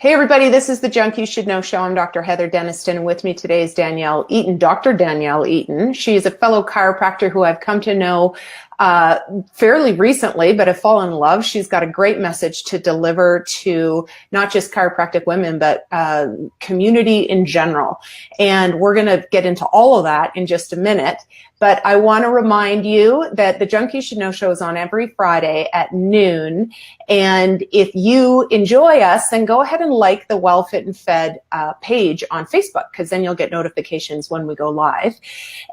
Hey everybody, this is the Junk You Should Know Show. I'm Dr. Heather Denniston, and with me today is Danielle Eaton, Dr. Danielle Eaton. She is a fellow chiropractor who I've come to know fairly recently, but have fallen in love. She's got a great message to deliver to not just chiropractic women, but community in general. And we're going to get into all of that in just a minute. But I want to remind you that the Junk You Should Know Show is on every Friday at noon. And if you enjoy us, then go ahead and like the Well Fit and Fed page on Facebook, because then you'll get notifications when we go live.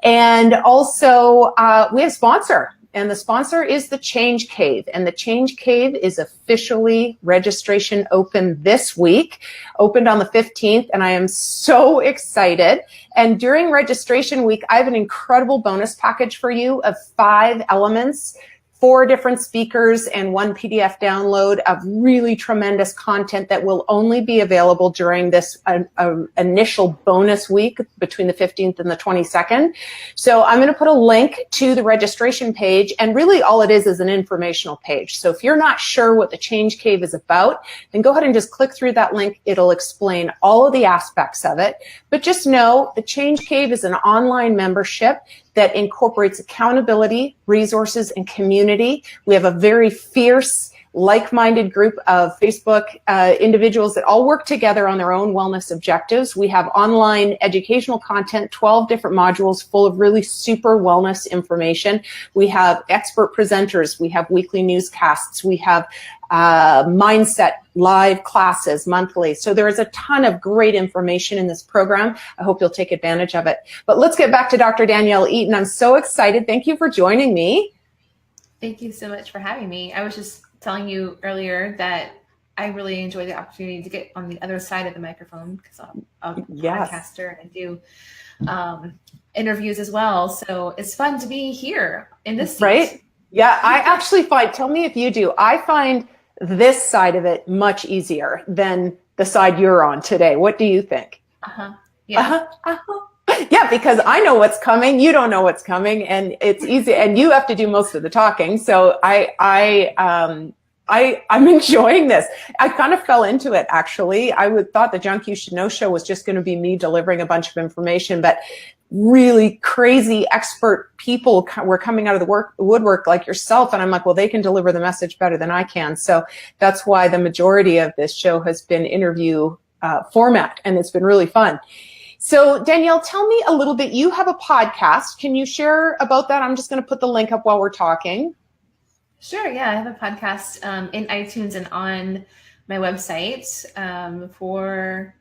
And also, we have a sponsor. And the sponsor is the Change Cave. And the Change Cave is officially registration open this week, opened on the 15th. And I am so excited. And during registration week, I have an incredible bonus package for you of 5 elements, 4 different speakers, and 1 PDF download of really tremendous content that will only be available during this initial bonus week between the 15th and the 22nd. So I'm going to put a link to the registration page, and really all it is an informational page. So if you're not sure what the Change Cave is about, then go ahead and just click through that link. It'll explain all of the aspects of it. But just know the Change Cave is an online membership that incorporates accountability, resources, and community. We have a very fierce, like-minded group of Facebook individuals that all work together on their own wellness objectives. We have online educational content, 12 different modules full of really super wellness information. We have expert presenters. We have weekly newscasts. We have mindset live classes monthly. So there is a ton of great information in this program. I hope you'll take advantage of it. But let's get back to Dr. Danielle Eaton. I'm so excited. Thank you for joining me. Thank you so much for having me. I was just telling you earlier that I really enjoy the opportunity to get on the other side of the microphone, because I'm a podcaster and I do interviews as well. So it's fun to be here in this seat. Right? Yeah, I actually find, tell me if you do, I find this side of it much easier than the side you're on today. What do you think? Yeah. Yeah, because I know what's coming. You don't know what's coming, and it's easy, and you have to do most of the talking. So I'm enjoying this. I kind of fell into it, actually. I thought the Junk You Should Know show was just going to be me delivering a bunch of information, but really crazy expert people were coming out of the woodwork like yourself. And I'm like, well, they can deliver the message better than I can. So that's why the majority of this show has been interview format, and it's been really fun. So Danielle, tell me a little bit. You have a podcast. Can you share about that? I'm just going to put the link up while we're talking. Sure. Yeah. I have a podcast in iTunes and on my website for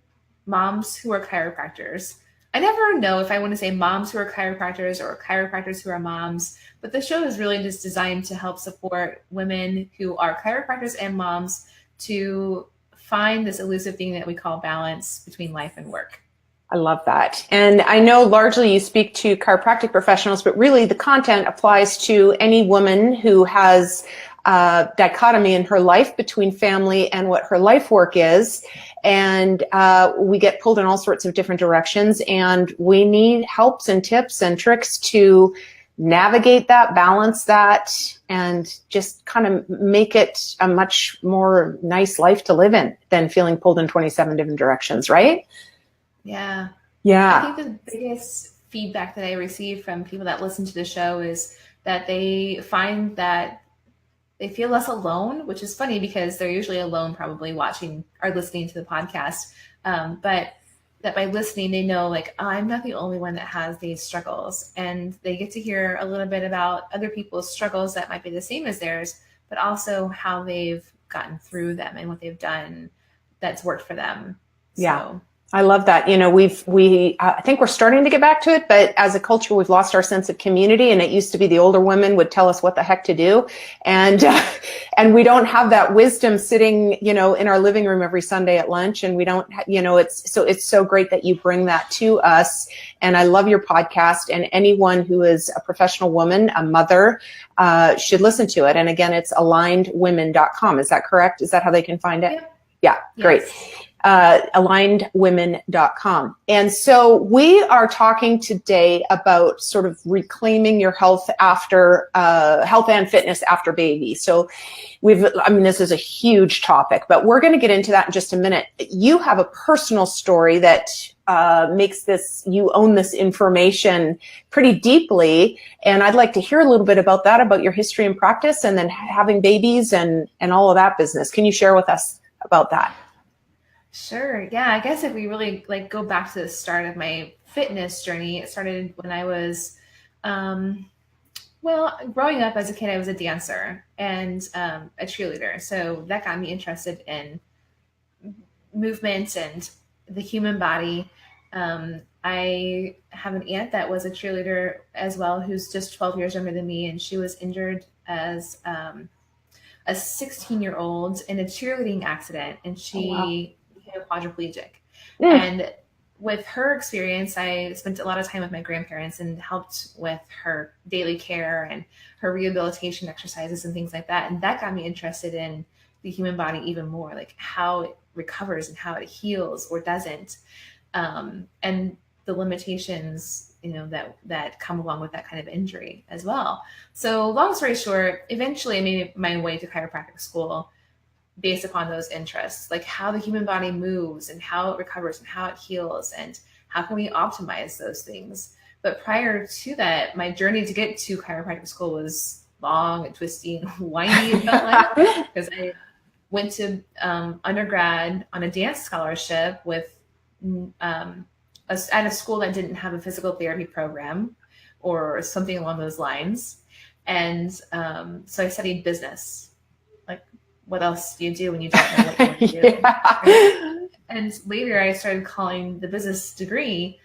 moms who are chiropractors. I never know if I want to say moms who are chiropractors or chiropractors who are moms, but the show is really just designed to help support women who are chiropractors and moms to find this elusive thing that we call balance between life and work. I love that. And I know largely you speak to chiropractic professionals, but really the content applies to any woman who has dichotomy in her life between family and what her life work is. And we get pulled in all sorts of different directions, and we need helps and tips and tricks to navigate that, balance that, and just kind of make it a much more nice life to live in than feeling pulled in 27 different directions, right? Yeah. Yeah. I think the biggest feedback that I receive from people that listen to the show is that they find that they feel less alone, which is funny because they're usually alone probably watching or listening to the podcast. But that by listening, they know like, oh, I'm not the only one that has these struggles. And they get to hear a little bit about other people's struggles that might be the same as theirs, but also how they've gotten through them and what they've done that's worked for them. Yeah. So. I love that. You know, I think we're starting to get back to it, but as a culture, we've lost our sense of community. And it used to be the older women would tell us what the heck to do. And we don't have that wisdom sitting, you know, in our living room every Sunday at lunch. And we don't, you know, it's so great that you bring that to us. And I love your podcast, and anyone who is a professional woman, a mother, should listen to it. And again, it's alignedwomen.com. Is that correct? Is that how they can find it? Yeah. Yeah, great. Yes. alignedwomen.com. And so we are talking today about sort of reclaiming your health after health and fitness after baby. So this is a huge topic, but we're going to get into that in just a minute. You have a personal story that makes this, you own this information pretty deeply. And I'd like to hear a little bit about that, about your history and practice, and then having babies and all of that business. Can you share with us about that? Sure. Yeah. I guess if we really go back to the start of my fitness journey, it started when I was, growing up as a kid, I was a dancer and a cheerleader. So that got me interested in movement and the human body. I have an aunt that was a cheerleader as well, who's just 12 years younger than me. And she was injured as a 16-year-old in a cheerleading accident. And she became quadriplegic. And with her experience, I spent a lot of time with my grandparents and helped with her daily care and her rehabilitation exercises and things like that. And that got me interested in the human body even more, like how it recovers and how it heals or doesn't. And the limitations, that come along with that kind of injury as well. So long story short, eventually I made my way to chiropractic school based upon those interests, like how the human body moves and how it recovers and how it heals and how can we optimize those things. But prior to that, my journey to get to chiropractic school was long and twisty and windy, it felt like, because I went to undergrad on a dance scholarship with at a school that didn't have a physical therapy program or something along those lines. And so I studied business. Like, what else do you do when you don't know what you want to do? Yeah. And later I started calling the business degree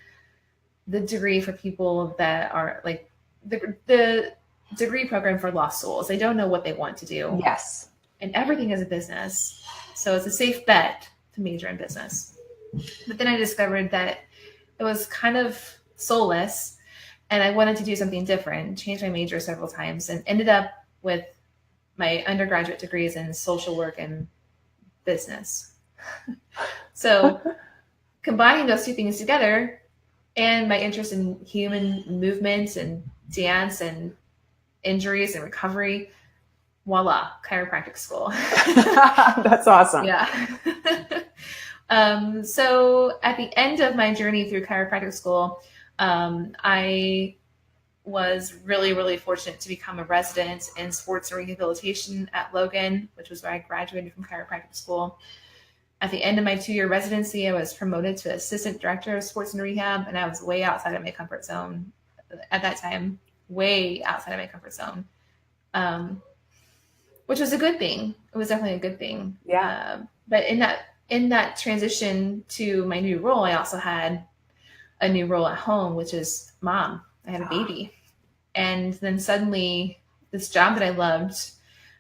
the degree for people that are like the degree program for lost souls. They don't know what they want to do. Yes. And everything is a business. So it's a safe bet to major in business. But then I discovered that it was kind of soulless and I wanted to do something different, changed my major several times and ended up with my undergraduate degrees in social work and business. So combining those two things together and my interest in human movement and dance and injuries and recovery, voila, chiropractic school. That's awesome. Yeah. So at the end of my journey through chiropractic school, I was really, really fortunate to become a resident in sports and rehabilitation at Logan, which was where I graduated from chiropractic school. At the end of my 2-year residency, I was promoted to assistant director of sports and rehab, and I was way outside of my comfort zone at that time, way outside of my comfort zone, which was a good thing. It was definitely a good thing. Yeah. But in that transition to my new role, I also had a new role at home, which is mom. I had a baby. And then suddenly this job that I loved,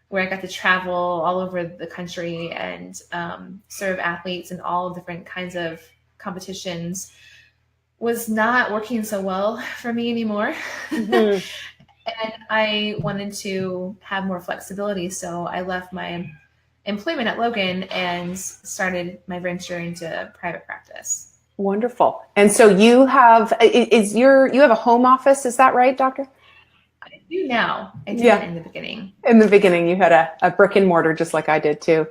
where I got to travel all over the country and serve athletes in all different kinds of competitions, was not working so well for me anymore. Mm-hmm. And I wanted to have more flexibility. So I left my employment at Logan and started my venture into private practice. Wonderful. And so you have you have a home office, is that right, doctor? I do now. I didn't in the beginning. In the beginning, you had a brick and mortar, just like I did too.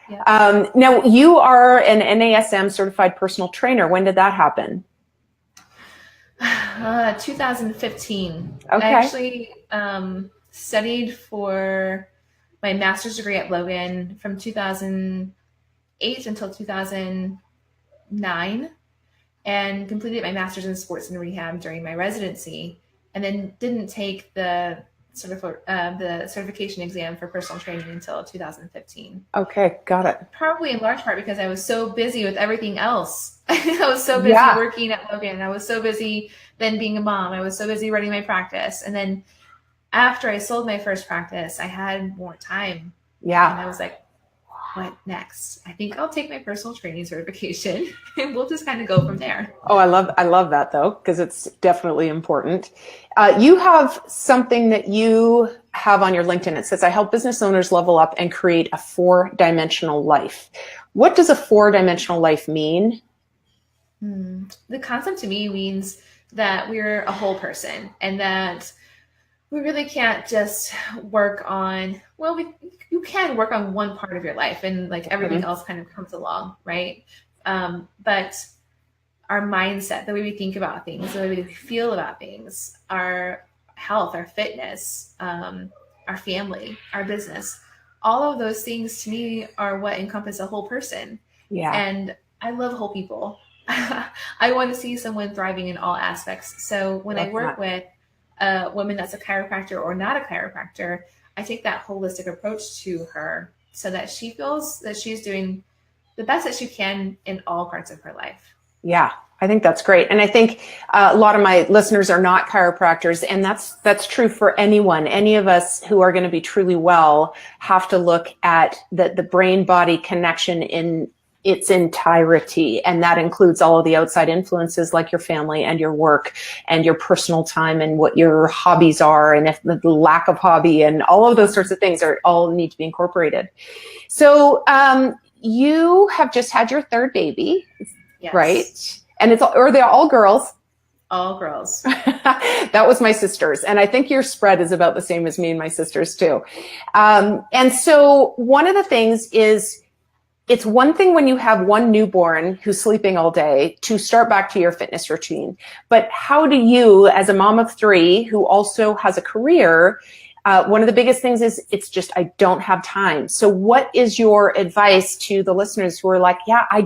Yeah. Now you are an NASM certified personal trainer. When did that happen? 2015. Okay. I actually studied for my master's degree at Logan from 2008 until 2009 and completed my master's in sports and rehab during my residency, and then didn't take the certification exam for personal training until 2015. Okay, got it. Probably in large part because I was so busy with everything else. I was so busy working at Logan. I was so busy then being a mom. I was so busy running my practice. And then after I sold my first practice, I had more time. Yeah. And I was like, what next? I think I'll take my personal training certification and we'll just kind of go from there. Oh, I love that though, because it's definitely important. You have something that you have on your LinkedIn, it says, I help business owners level up and create a 4-dimensional life. What does a 4-dimensional life mean? The concept to me means that we're a whole person, and that we really can't just work on, well, you can work on one part of your life, and like everything else kind of comes along, right? But our mindset, the way we think about things, the way we feel about things, our health, our fitness, our family, our business, all of those things to me are what encompass a whole person. Yeah. And I love whole people. I want to see someone thriving in all aspects. So when I work with a woman that's a chiropractor or not a chiropractor, I take that holistic approach to her so that she feels that she's doing the best that she can in all parts of her life. Yeah, I think that's great. And I think a lot of my listeners are not chiropractors, and that's true for anyone. Any of us who are going to be truly well have to look at the brain-body connection in its entirety. And that includes all of the outside influences like your family and your work and your personal time and what your hobbies are, and if the lack of hobby and all of those sorts of things are all need to be incorporated. So you have just had your 3rd baby. Yes. Right. And they're all girls. All girls. That was my sister's. And I think your spread is about the same as me and my sister's too. And so one of the things is, it's one thing when you have one newborn who's sleeping all day to start back to your fitness routine. But how do you, as a mom of 3 who also has a career, one of the biggest things is it's just, I don't have time. So what is your advice to the listeners who are like, yeah, I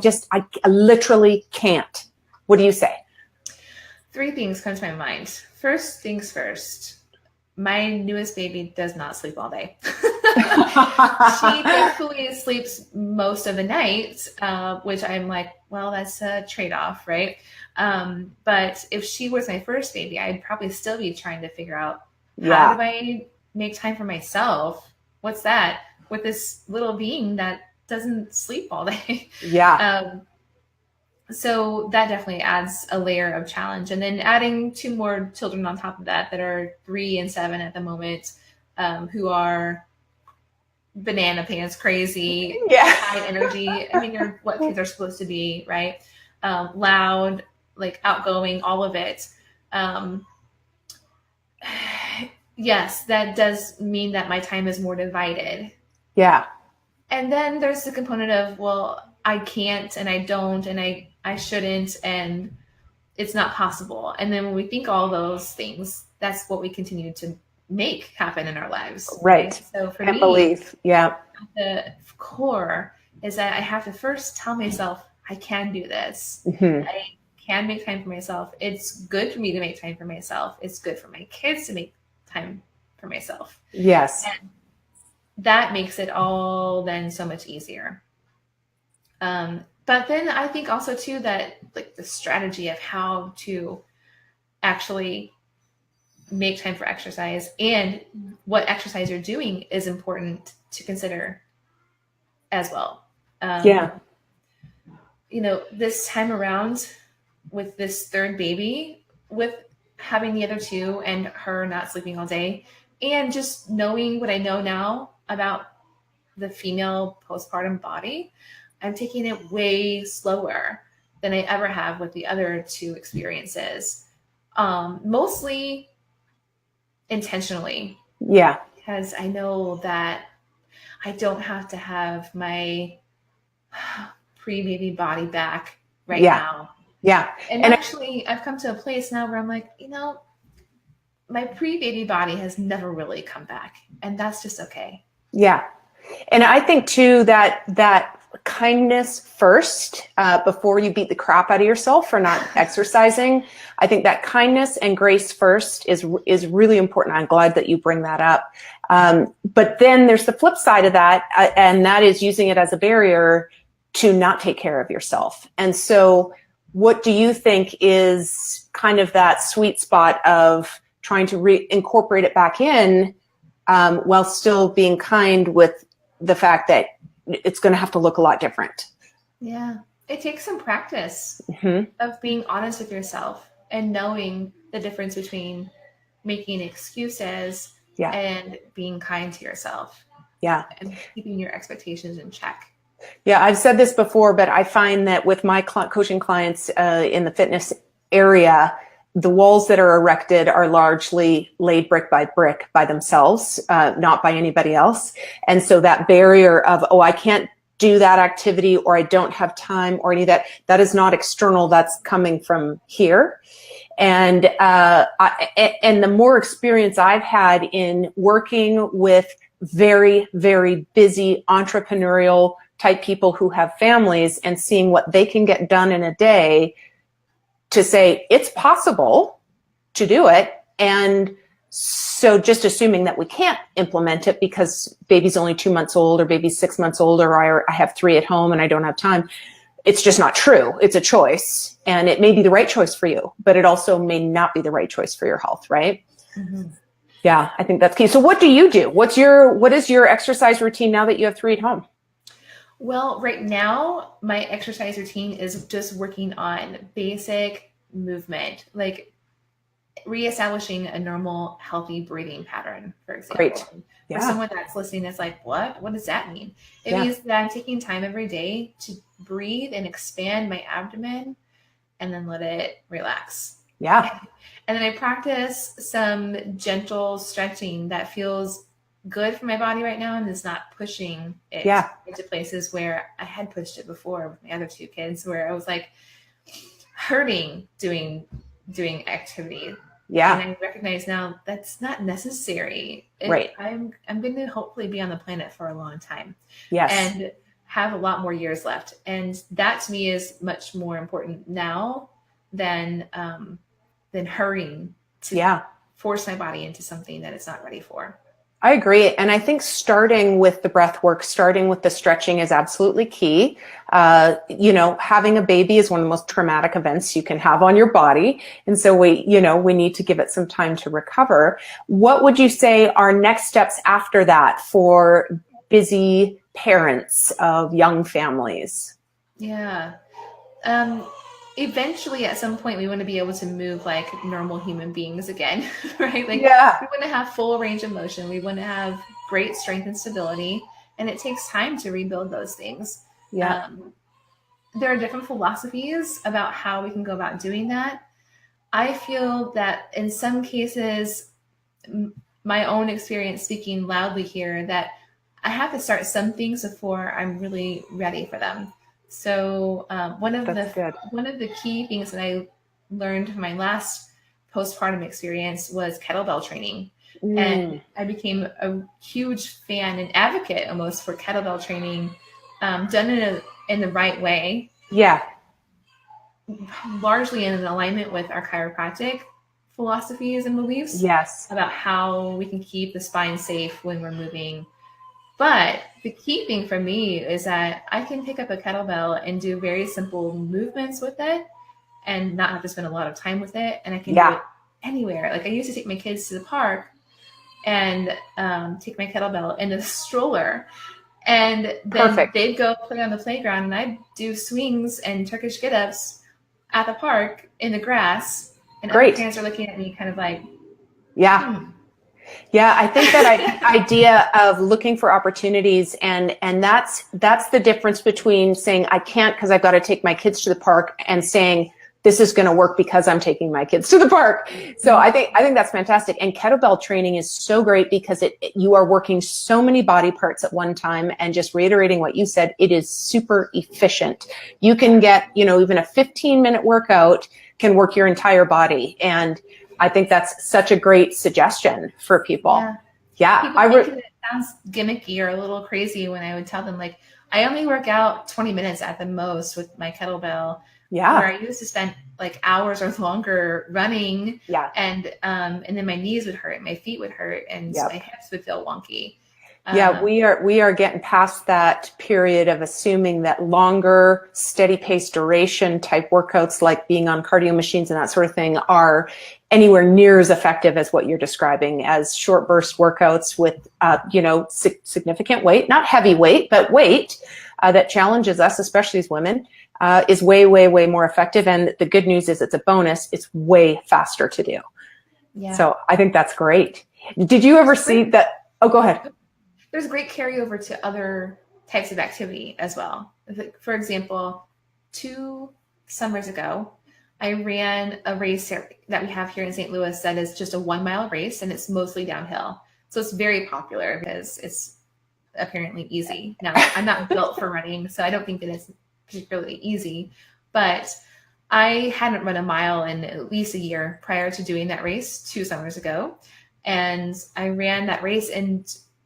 literally can't? What do you say? 3 things come to my mind. First things first, my newest baby does not sleep all day. She thankfully sleeps most of the night, which I'm like, well, that's a trade-off, right? But if she was my first baby, I'd probably still be trying to figure out, how do I make time for myself? What's that with this little being that doesn't sleep all day? Yeah. So that definitely adds a layer of challenge. And then adding 2 more children on top of that are 3 and 7 at the moment, who are banana pants crazy, high energy. I mean, they're what kids are supposed to be, right? Loud, like outgoing, all of it. Yes, that does mean that my time is more divided. Yeah. And then there's the component of, well, I can't, and I don't, and I shouldn't, and it's not possible. And then when we think all those things, that's what we continue to make happen in our lives. Right. So for me, believe. Yeah. The core is that I have to first tell myself, I can do this. Mm-hmm. I can make time for myself. It's good for me to make time for myself. It's good for my kids to make time for myself. Yes. And that makes it all then so much easier. But then I think also too that like the strategy of how to actually make time for exercise and what exercise you're doing is important to consider as well. You know, this time around with this 3rd baby, with having the other 2 and her not sleeping all day, and just knowing what I know now about the female postpartum body, I'm taking it way slower than I ever have with the other 2 experiences. Mostly intentionally. Yeah. Because I know that I don't have to have my pre-baby body back now. Yeah. And actually, I've come to a place now where I'm like, you know, my pre-baby body has never really come back, and that's just okay. Yeah. And I think too that kindness first, before you beat the crap out of yourself for not exercising. I think that kindness and grace first is really important. I'm glad that you bring that up. But then there's the flip side of that, and that is using it as a barrier to not take care of yourself. And so what do you think is kind of that sweet spot of trying to incorporate it back in, while still being kind with the fact that it's going to have to look a lot different? Yeah. It takes some practice of being honest with yourself and knowing the difference between making excuses Yeah. and being kind to yourself. Yeah. And keeping your expectations in check. Yeah, I've said this before, but I find that with my coaching clients in the fitness area, the walls that are erected are largely laid brick by themselves, not by anybody else. And so that barrier of, oh, I can't do that activity, or I don't have time, or any of that, that is not external. That's coming from here. And and the more experience I've had in working with very, very busy entrepreneurial type people who have families and seeing what they can get done in a day, to say it's possible to do it. And so just assuming that we can't implement it because baby's only 2 months old, or baby's 6 months old, or I have 3 at home and I don't have time. It's just not true. It's a choice, and it may be the right choice for you, but it also may not be the right choice for your health, right? Mm-hmm. Yeah, I think that's key. So what do you do? What is your exercise routine now that you have 3 at home? Well, right now, my exercise routine is just working on basic movement, like reestablishing a normal, healthy breathing pattern, for example. Great. Yeah. For someone that's listening, that's like, what does that mean? It means that I'm taking time every day to breathe and expand my abdomen and then let it relax. Yeah. And then I practice some gentle stretching that feels good for my body right now and is not pushing it into places where I had pushed it before with my other 2 kids, where I was like hurting doing activity. Yeah. And I recognize now that's not necessary. Right. I'm going to hopefully be on the planet for a long time. Yes. And have a lot more years left. And that to me is much more important now than hurrying to force my body into something that it's not ready for. I agree. And I think starting with the breath work, starting with the stretching is absolutely key. Having a baby is one of the most traumatic events you can have on your body. And so we need to give it some time to recover. What would you say are next steps after that for busy parents of young families? Yeah. Eventually, at some point, we want to be able to move like normal human beings again, right? Like, we want to have full range of motion. We want to have great strength and stability, and it takes time to rebuild those things. Yeah. There are different philosophies about how we can go about doing that. I feel that in some cases, my own experience speaking loudly here, that I have to start some things before I'm really ready for them. So one of the key things that I learned from my last postpartum experience was kettlebell training. And I became a huge fan and advocate almost for kettlebell training done in the right way. Yeah. Largely in alignment with our chiropractic philosophies and beliefs. Yes. About how we can keep the spine safe when we're moving. But the key thing for me is that I can pick up a kettlebell and do very simple movements with it and not have to spend a lot of time with it. And I can do it anywhere. Like I used to take my kids to the park and take my kettlebell in a stroller. And then they'd go play on the playground and I'd do swings and Turkish get-ups at the park in the grass. And other parents are looking at me kind of like, Yeah, I think that idea of looking for opportunities and that's the difference between saying I can't because I've got to take my kids to the park and saying this is going to work because I'm taking my kids to the park. So I think that's fantastic. And kettlebell training is so great because you are working so many body parts at one time, and just reiterating what you said, it is super efficient. You can get, even a 15-minute workout can work your entire body. And I think that's such a great suggestion for people. Yeah. It sounds gimmicky or a little crazy when I would tell them, like, I only work out 20 minutes at the most with my kettlebell. Yeah. Where I used to spend like hours or longer running. Yeah. And then my knees would hurt, my feet would hurt, and my hips would feel wonky. Yeah, we are getting past that period of assuming that longer, steady pace duration type workouts like being on cardio machines and that sort of thing are anywhere near as effective as what you're describing as short burst workouts with, significant weight, not heavy weight, but weight that challenges us, especially as women, is way, way, way more effective. And the good news is it's a bonus. It's way faster to do. Yeah. So I think that's great. Did you ever see that? Oh, go ahead. There's great carryover to other types of activity as well. For example, 2 summers ago, I ran a race that we have here in St. Louis that is just a 1-mile race, and it's mostly downhill. So it's very popular because it's apparently easy. Now, I'm not built for running, so I don't think that it's particularly easy, but I hadn't run a mile in at least a year prior to doing that race 2 summers ago. And I ran that race and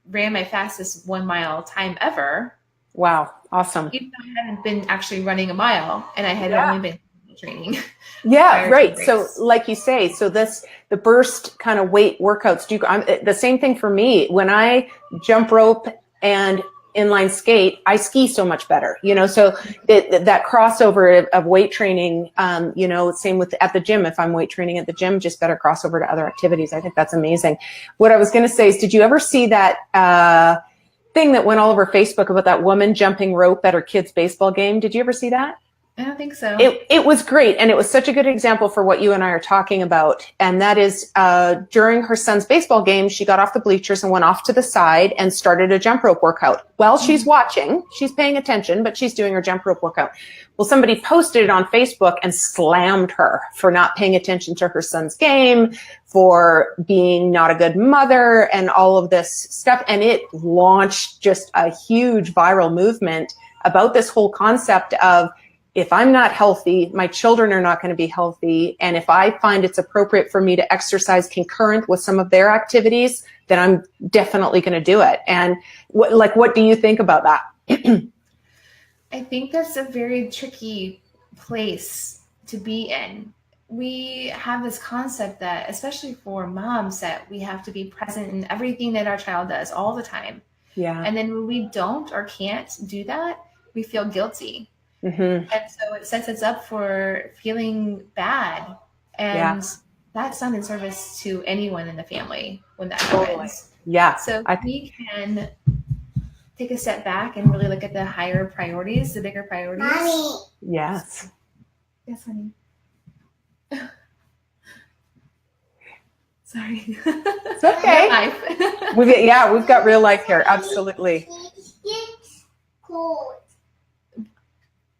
ran my fastest 1-mile time ever. Wow. Awesome. Even though I hadn't been actually running a mile and I had only been training. Yeah, right. So like you say, so the burst kind of weight workouts, the same thing for me. When I jump rope and inline skate, I ski so much better, so that crossover of weight training, same with at the gym. If I'm weight training at the gym, just better crossover to other activities. I think that's amazing. What I was going to say is, did you ever see that thing that went all over Facebook about that woman jumping rope at her kid's baseball game? Did you ever see that? I don't think so. It was great. And it was such a good example for what you and I are talking about. And that is, during her son's baseball game, she got off the bleachers and went off to the side and started a jump rope workout. While she's watching, she's paying attention, but she's doing her jump rope workout. Well, somebody posted it on Facebook and slammed her for not paying attention to her son's game, for being not a good mother, and all of this stuff. And it launched just a huge viral movement about this whole concept of, if I'm not healthy, my children are not going to be healthy. And if I find it's appropriate for me to exercise concurrent with some of their activities, then I'm definitely going to do it. And what do you think about that? I think that's a very tricky place to be in. We have this concept that, especially for moms, that we have to be present in everything that our child does all the time. Yeah. And then when we don't or can't do that, we feel guilty. Mm-hmm. And so it sets us up for feeling bad. And that's not in service to anyone in the family when that happens. Yeah. So we can take a step back and really look at the higher priorities, the bigger priorities. Mommy. Yes. Yes, honey. Sorry. It's okay. We've got real life here. Absolutely. It's cold.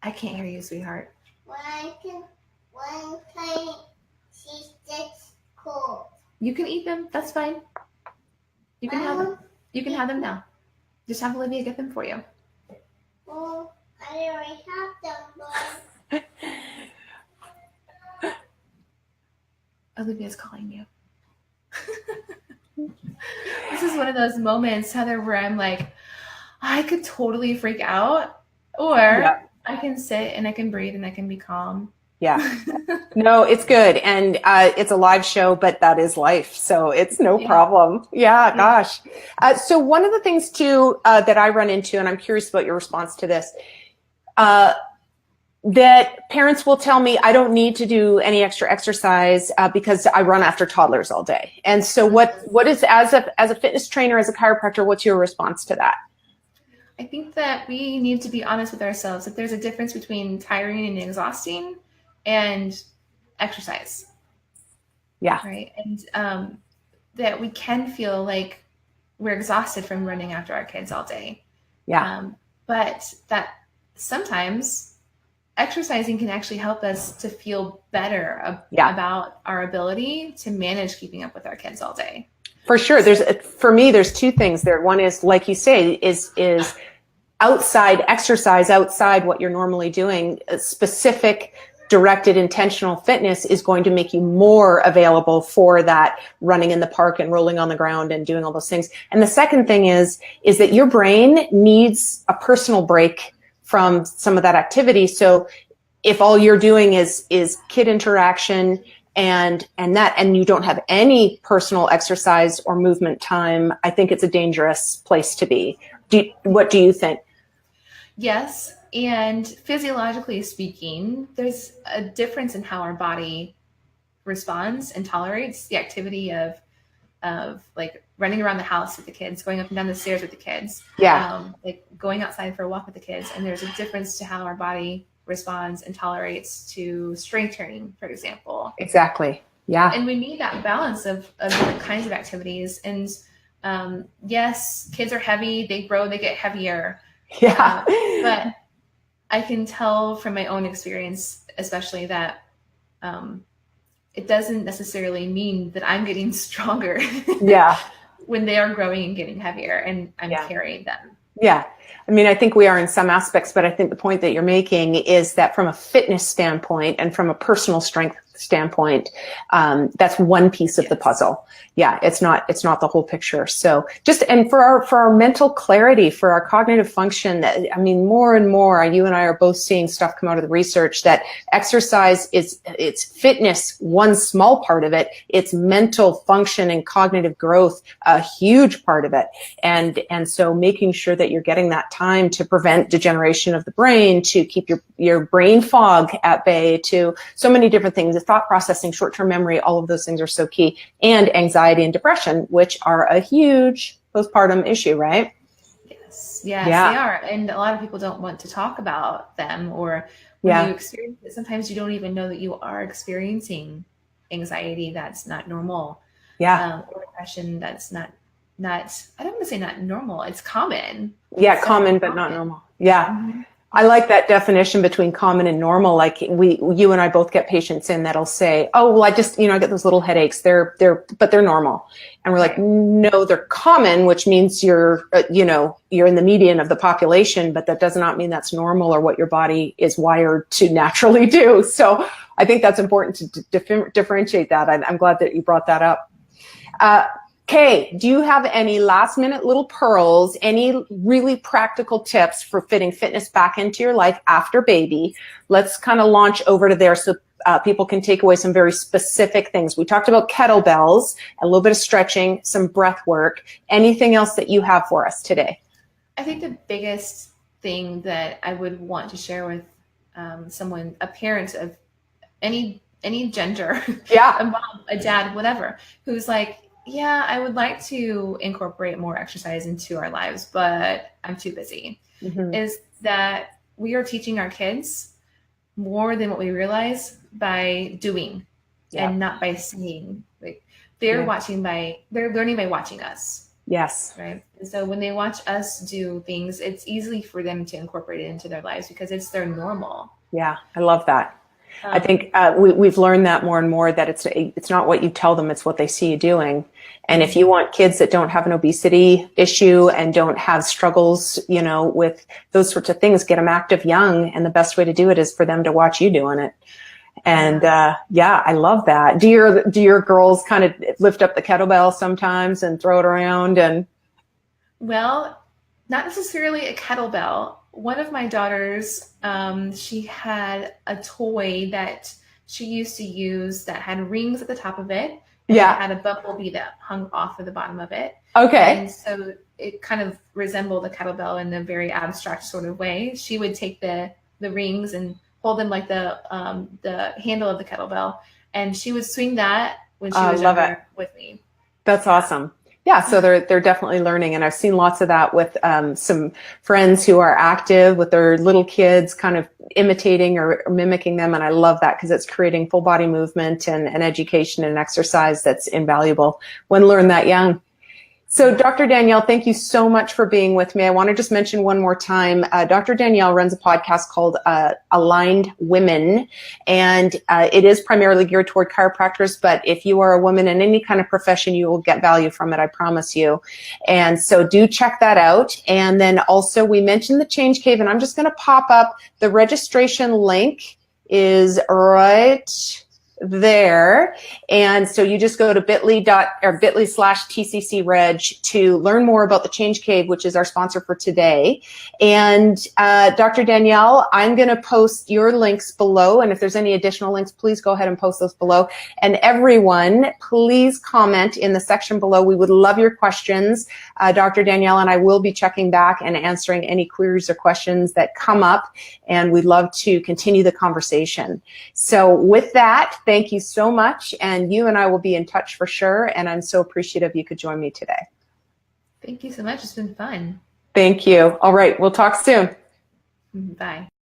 I can't hear you, sweetheart. One time she gets cold. You can eat them. That's fine. You can have them. You can have them now. Just have Olivia get them for you. Well, I already have them, but Olivia's calling you. This is one of those moments, Heather, where I'm like, I could totally freak out, or I can sit and I can breathe and I can be calm. Yeah. No, it's good. And it's a live show, but that is life. So it's no problem. Yeah, gosh. So one of the things too that I run into, and I'm curious about your response to this, that parents will tell me I don't need to do any extra exercise because I run after toddlers all day. And so what is, as a fitness trainer, as a chiropractor, what's your response to that? I think that we need to be honest with ourselves, that there's a difference between tiring and exhausting and exercise. Yeah. Right. And that we can feel like we're exhausted from running after our kids all day. Yeah. But that sometimes exercising can actually help us to feel better about our ability to manage keeping up with our kids all day. For sure. For me, there's two things there. One is, like you say, is outside exercise, outside what you're normally doing. A specific directed intentional fitness is going to make you more available for that running in the park and rolling on the ground and doing all those things. And the second thing is that your brain needs a personal break from some of that activity. So if all you're doing is kid interaction and you don't have any personal exercise or movement time, I think it's a dangerous place to be. What do you think? Yes. And physiologically speaking, there's a difference in how our body responds and tolerates the activity of like running around the house with the kids, going up and down the stairs with the kids, like going outside for a walk with the kids. And there's a difference to how our body responds and tolerates to strength training, for example. Exactly. Yeah. And we need that balance of different kinds of activities. And yes, kids are heavy, they grow, they get heavier. Yeah. But I can tell from my own experience, especially, that it doesn't necessarily mean that I'm getting stronger Yeah. when they are growing and getting heavier and I'm carrying them. Yeah. I mean, I think we are in some aspects, but I think the point that you're making is that from a fitness standpoint and from a personal strength standpoint, that's one piece of the puzzle. Yeah, it's not the whole picture. So and for our mental clarity, for our cognitive function, I mean, more and more, you and I are both seeing stuff come out of the research that exercise it's fitness, one small part of it. It's mental function and cognitive growth, a huge part of it. And so making sure that you're getting that time to prevent degeneration of the brain, to keep your brain fog at bay, to so many different things, the thought processing, short-term memory, all of those things are so key. And anxiety and depression, which are a huge postpartum issue, right? Yes, they are. And a lot of people don't want to talk about them, or when you experience it, sometimes you don't even know that you are experiencing anxiety that's not normal. Or depression that's not, I don't want to say not normal, it's common. Yeah, common, but not normal. Yeah. Mm-hmm. I like that definition between common and normal. Like you and I both get patients in that'll say, oh, well, I just, I get those little headaches. But they're normal. And we're like, no, they're common, which means you're in the median of the population, but that does not mean that's normal or what your body is wired to naturally do. So I think that's important to differentiate that. I'm glad that you brought that up. Kay, do you have any last minute little pearls, any really practical tips for fitting fitness back into your life after baby? Let's kind of launch over to there so people can take away some very specific things. We talked about kettlebells, a little bit of stretching, some breath work. Anything else that you have for us today? I think the biggest thing that I would want to share with someone, a parent of any gender, a mom, a dad, whatever, who's like, yeah, I would like to incorporate more exercise into our lives, but I'm too busy, is that we are teaching our kids more than what we realize by doing and not by seeing. Like they're learning by watching us. Yes. Right. And so when they watch us do things, it's easy for them to incorporate it into their lives because it's their normal. Yeah, I love that. I think we've learned that more and more, that it's not what you tell them, it's what they see you doing. And if you want kids that don't have an obesity issue and don't have struggles, with those sorts of things, get them active young. And the best way to do it is for them to watch you doing it. And I love that. Do your girls kind of lift up the kettlebell sometimes and throw it around? And well, not necessarily a kettlebell. One of my daughters, she had a toy that she used to use that had rings at the top of it. And it had a bumblebee that hung off of the bottom of it. Okay. And so it kind of resembled a kettlebell in a very abstract sort of way. She would take the rings and hold them like the handle of the kettlebell, and she would swing that when she was younger with me. That's awesome. Yeah, so they're definitely learning, and I've seen lots of that with some friends who are active with their little kids, kind of imitating or mimicking them, and I love that because it's creating full body movement and education and exercise that's invaluable when learned that young. So Dr. Danielle, thank you so much for being with me. I want to just mention one more time, Dr. Danielle runs a podcast called Aligned Women, and it is primarily geared toward chiropractors, but if you are a woman in any kind of profession, you will get value from it, I promise you. And so do check that out. And then also we mentioned the Change Cave, and I'm just going to pop up the registration link is right there. And so you just go to bit.ly/TCCreg to learn more about the Change Cave, which is our sponsor for today. And Dr. Danielle, I'm going to post your links below. And if there's any additional links, please go ahead and post those below. And everyone, please comment in the section below. We would love your questions. Dr. Danielle and I will be checking back and answering any queries or questions that come up. And we'd love to continue the conversation. So with that, thank you so much. And you and I will be in touch for sure. And I'm so appreciative you could join me today. Thank you so much. It's been fun. Thank you. All right. We'll talk soon. Bye.